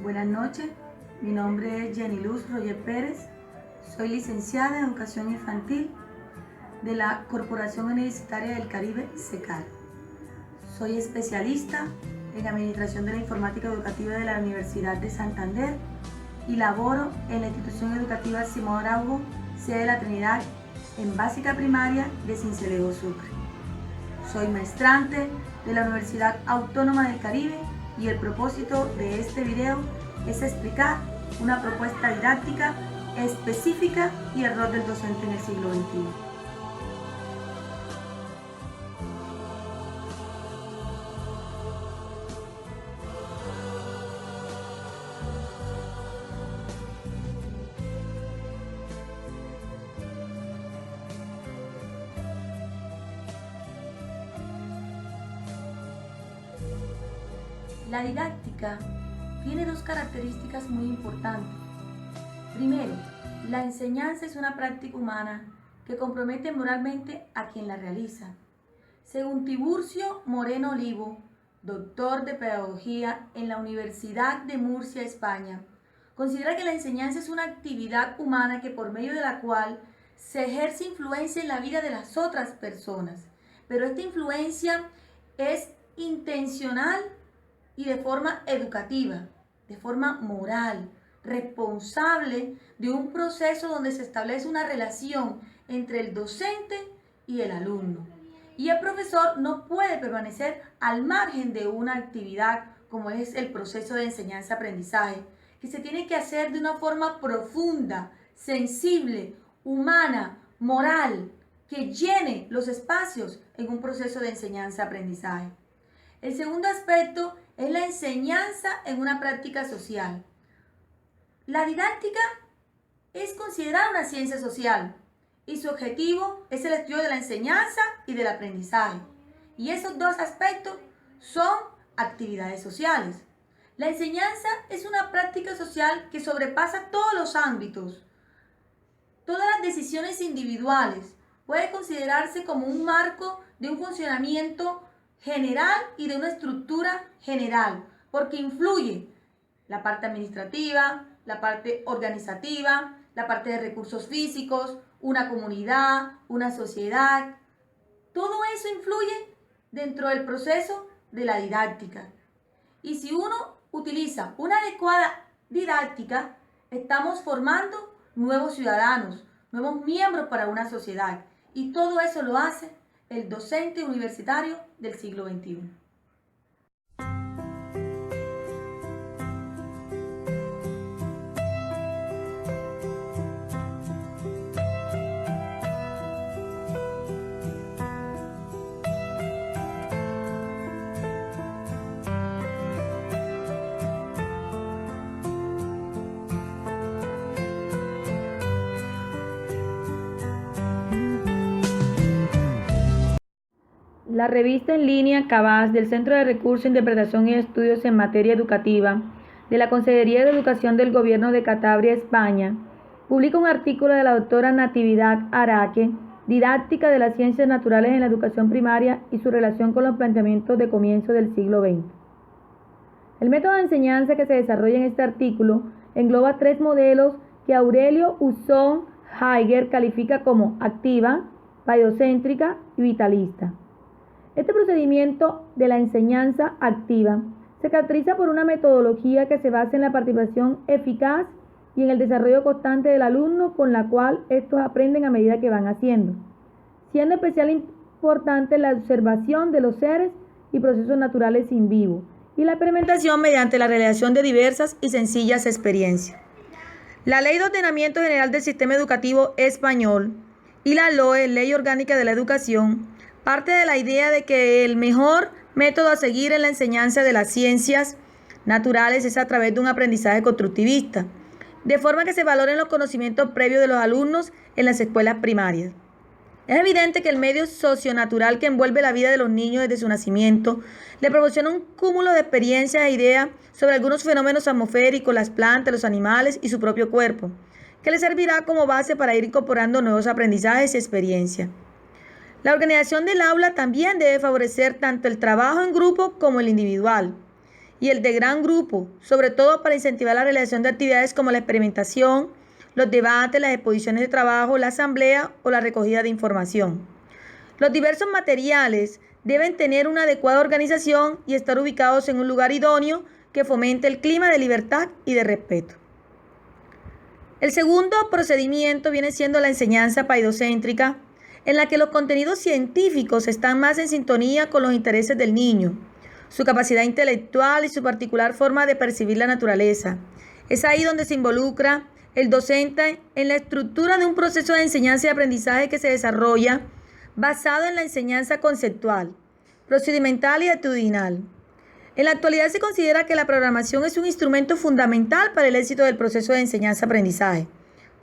Buenas noches, mi nombre es Jenny Luz Roger Pérez, soy licenciada en Educación Infantil de la Corporación Universitaria del Caribe, CECAR. Soy especialista en Administración de la Informática Educativa de la Universidad de Santander y laboro en la institución educativa Simón Araujo, sede de la Trinidad, en básica primaria de Sincelejo, Sucre. Soy maestrante de la Universidad Autónoma del Caribe y el propósito de este video es explicar una propuesta didáctica específica y el rol del docente en el siglo XXI. La didáctica tiene dos características muy importantes. Primero, la enseñanza es una práctica humana que compromete moralmente a quien la realiza. Según Tiburcio Moreno Olivo, doctor de Pedagogía en la Universidad de Murcia, España, considera que la enseñanza es una actividad humana que por medio de la cual se ejerce influencia en la vida de las otras personas, pero esta influencia es intencional y de forma educativa, de forma moral, responsable de un proceso donde se establece una relación entre el docente y el alumno. Y el profesor no puede permanecer al margen de una actividad como es el proceso de enseñanza-aprendizaje, que se tiene que hacer de una forma profunda, sensible, humana, moral, que llene los espacios en un proceso de enseñanza-aprendizaje. El segundo aspecto es la enseñanza en una práctica social. La didáctica es considerada una ciencia social y su objetivo es el estudio de la enseñanza y del aprendizaje. Y esos dos aspectos son actividades sociales. La enseñanza es una práctica social que sobrepasa todos los ámbitos, todas las decisiones individuales. Puede considerarse como un marco de un funcionamiento general y de una estructura general, porque influye la parte administrativa, la parte organizativa, la parte de recursos físicos, una comunidad, una sociedad. Todo eso influye dentro del proceso de la didáctica. Y si uno utiliza una adecuada didáctica, estamos formando nuevos ciudadanos, nuevos miembros para una sociedad. Y todo eso lo hace el docente universitario del siglo XXI. La revista en línea CABAS del Centro de Recursos, Interpretación y Estudios en Materia Educativa de la Consejería de Educación del Gobierno de Cantabria, España, publica un artículo de la doctora Natividad Araque, Didáctica de las Ciencias Naturales en la Educación Primaria y su relación con los planteamientos de comienzo del siglo XX. El método de enseñanza que se desarrolla en este artículo engloba tres modelos que Aurelio Usón Heiger califica como activa, paiocéntrica y vitalista. Este procedimiento de la enseñanza activa se caracteriza por una metodología que se basa en la participación eficaz y en el desarrollo constante del alumno, con la cual estos aprenden a medida que van haciendo, siendo especial importante la observación de los seres y procesos naturales in vivo y la experimentación mediante la realización de diversas y sencillas experiencias. La Ley de Ordenamiento General del Sistema Educativo Español y la LOE, Ley Orgánica de la Educación, parte de la idea de que el mejor método a seguir en la enseñanza de las ciencias naturales es a través de un aprendizaje constructivista, de forma que se valoren los conocimientos previos de los alumnos en las escuelas primarias. Es evidente que el medio socionatural que envuelve la vida de los niños desde su nacimiento le proporciona un cúmulo de experiencias e ideas sobre algunos fenómenos atmosféricos, las plantas, los animales y su propio cuerpo, que le servirá como base para ir incorporando nuevos aprendizajes y experiencias. La organización del aula también debe favorecer tanto el trabajo en grupo como el individual, y el de gran grupo, sobre todo para incentivar la realización de actividades como la experimentación, los debates, las exposiciones de trabajo, la asamblea o la recogida de información. Los diversos materiales deben tener una adecuada organización y estar ubicados en un lugar idóneo que fomente el clima de libertad y de respeto. El segundo procedimiento viene siendo la enseñanza paidocéntrica, en la que los contenidos científicos están más en sintonía con los intereses del niño, su capacidad intelectual y su particular forma de percibir la naturaleza. Es ahí donde se involucra el docente en la estructura de un proceso de enseñanza y aprendizaje que se desarrolla basado en la enseñanza conceptual, procedimental y actitudinal. En la actualidad se considera que la programación es un instrumento fundamental para el éxito del proceso de enseñanza-aprendizaje.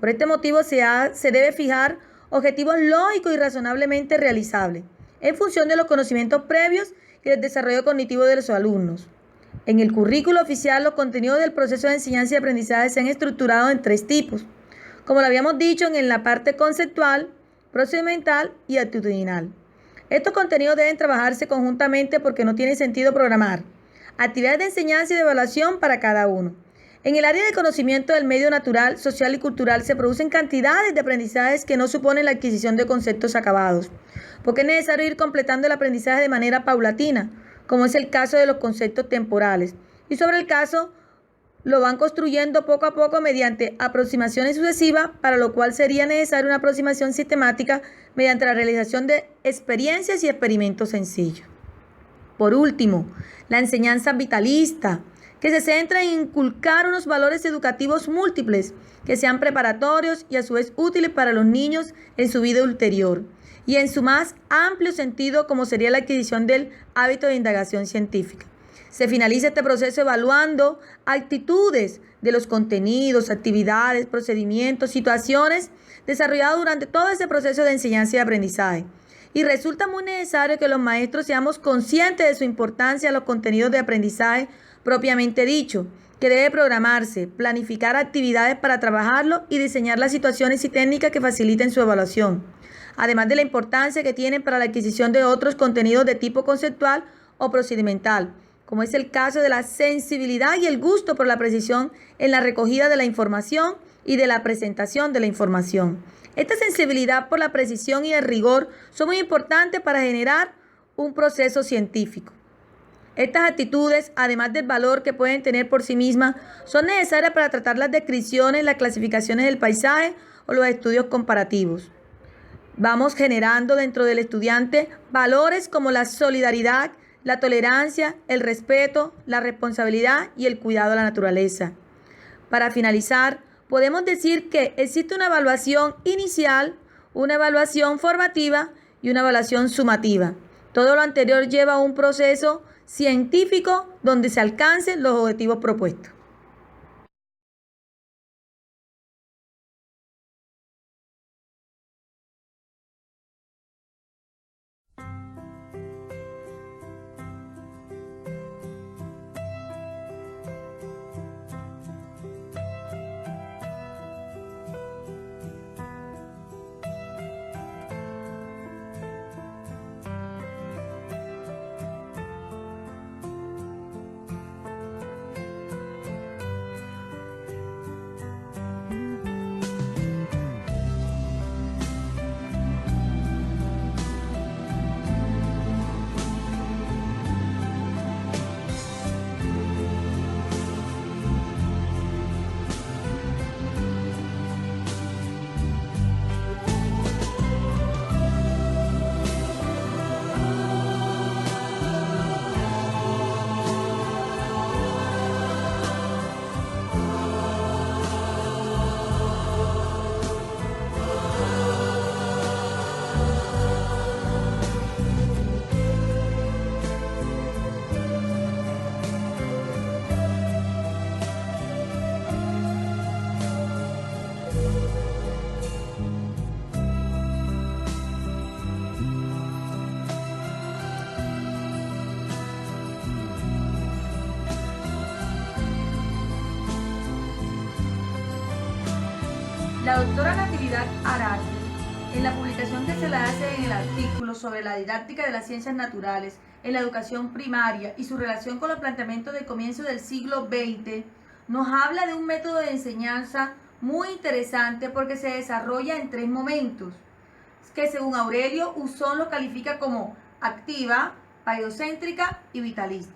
Por este motivo se debe fijar objetivos lógicos y razonablemente realizables, en función de los conocimientos previos y del desarrollo cognitivo de los alumnos. En el currículo oficial, los contenidos del proceso de enseñanza y aprendizaje se han estructurado en 3 tipos, como lo habíamos dicho en la parte conceptual, procedimental y actitudinal. Estos contenidos deben trabajarse conjuntamente porque no tiene sentido programar actividades de enseñanza y de evaluación para cada uno. En el área de conocimiento del medio natural, social y cultural se producen cantidades de aprendizajes que no suponen la adquisición de conceptos acabados, porque es necesario ir completando el aprendizaje de manera paulatina, como es el caso de los conceptos temporales, y sobre el caso lo van construyendo poco a poco mediante aproximaciones sucesivas, para lo cual sería necesaria una aproximación sistemática mediante la realización de experiencias y experimentos sencillos. Por último, la enseñanza vitalista, que se centra en inculcar unos valores educativos múltiples que sean preparatorios y a su vez útiles para los niños en su vida ulterior y en su más amplio sentido, como sería la adquisición del hábito de indagación científica. Se finaliza este proceso evaluando actitudes de los contenidos, actividades, procedimientos, situaciones desarrollados durante todo ese proceso de enseñanza y aprendizaje. Y resulta muy necesario que los maestros seamos conscientes de su importancia a los contenidos de aprendizaje propiamente dicho, que debe programarse, planificar actividades para trabajarlo y diseñar las situaciones y técnicas que faciliten su evaluación, además de la importancia que tienen para la adquisición de otros contenidos de tipo conceptual o procedimental, como es el caso de la sensibilidad y el gusto por la precisión en la recogida de la información y de la presentación de la información. Esta sensibilidad por la precisión y el rigor son muy importantes para generar un proceso científico. Estas actitudes, además del valor que pueden tener por sí mismas, son necesarias para tratar las descripciones, las clasificaciones del paisaje o los estudios comparativos. Vamos generando dentro del estudiante valores como la solidaridad, la tolerancia, el respeto, la responsabilidad y el cuidado a la naturaleza. Para finalizar, podemos decir que existe una evaluación inicial, una evaluación formativa y una evaluación sumativa. Todo lo anterior lleva a un proceso científico donde se alcancen los objetivos propuestos. La doctora Natividad Arate, en la publicación que se le hace en el artículo sobre la didáctica de las ciencias naturales, en la educación primaria y su relación con los planteamientos del comienzo del siglo XX, nos habla de un método de enseñanza muy interesante porque se desarrolla en 3 momentos, que según Aurelio Usón lo califica como activa, paidocéntrica y vitalista.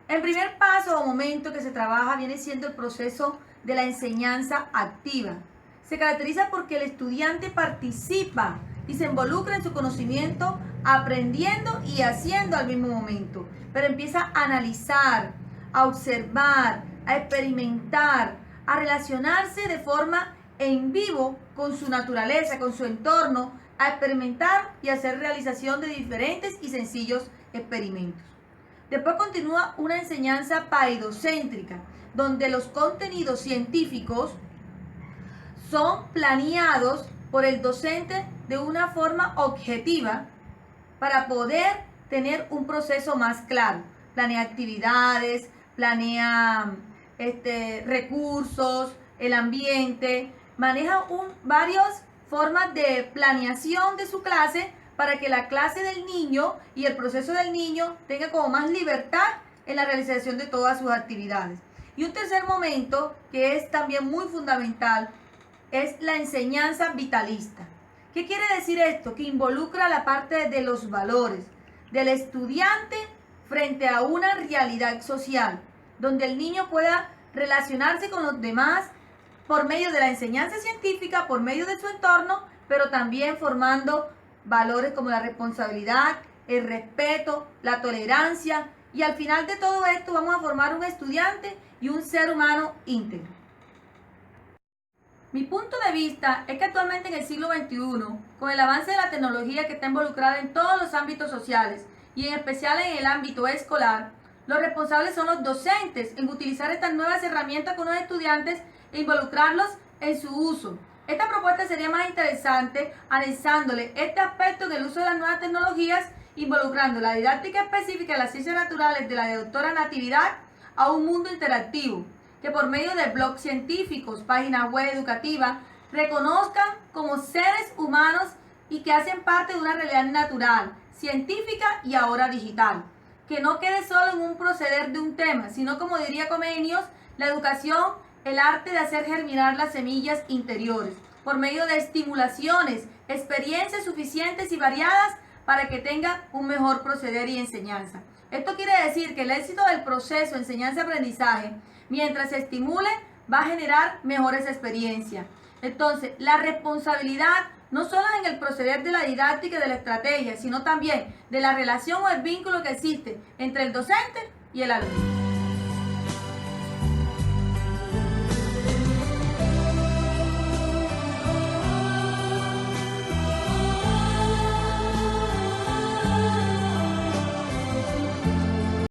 El primer paso o momento que se trabaja viene siendo el proceso de la enseñanza activa. Se caracteriza porque el estudiante participa y se involucra en su conocimiento, aprendiendo y haciendo al mismo momento, pero empieza a analizar, a observar, a experimentar, a relacionarse de forma en vivo con su naturaleza, con su entorno, a experimentar y hacer realización de diferentes y sencillos experimentos. Después continúa una enseñanza paidocéntrica, donde los contenidos científicos son planeados por el docente de una forma objetiva para poder tener un proceso más claro. Planea actividades, planea recursos, el ambiente, maneja varias formas de planeación de su clase para que la clase del niño y el proceso del niño tenga como más libertad en la realización de todas sus actividades. Y un tercer momento que es también muy fundamental es la enseñanza vitalista. ¿Qué quiere decir esto? Que involucra la parte de los valores del estudiante frente a una realidad social, donde el niño pueda relacionarse con los demás por medio de la enseñanza científica, por medio de su entorno, pero también formando valores como la responsabilidad, el respeto, la tolerancia, y al final de todo esto vamos a formar un estudiante y un ser humano íntegro. Mi punto de vista es que actualmente en el siglo XXI, con el avance de la tecnología que está involucrada en todos los ámbitos sociales y en especial en el ámbito escolar, los responsables son los docentes en utilizar estas nuevas herramientas con los estudiantes e involucrarlos en su uso. Esta propuesta sería más interesante analizándole este aspecto en el uso de las nuevas tecnologías, involucrando la didáctica específica de las ciencias naturales de la doctora Natividad a un mundo interactivo, que por medio de blogs científicos, páginas web educativas, reconozcan como seres humanos y que hacen parte de una realidad natural, científica y ahora digital. Que no quede solo en un proceder de un tema, sino, como diría Comenius, la educación, el arte de hacer germinar las semillas interiores, por medio de estimulaciones, experiencias suficientes y variadas para que tengan un mejor proceder y enseñanza. Esto quiere decir que el éxito del proceso de enseñanza-aprendizaje, mientras se estimule, va a generar mejores experiencias. Entonces, la responsabilidad no solo en el proceder de la didáctica y de la estrategia, sino también de la relación o el vínculo que existe entre el docente y el alumno.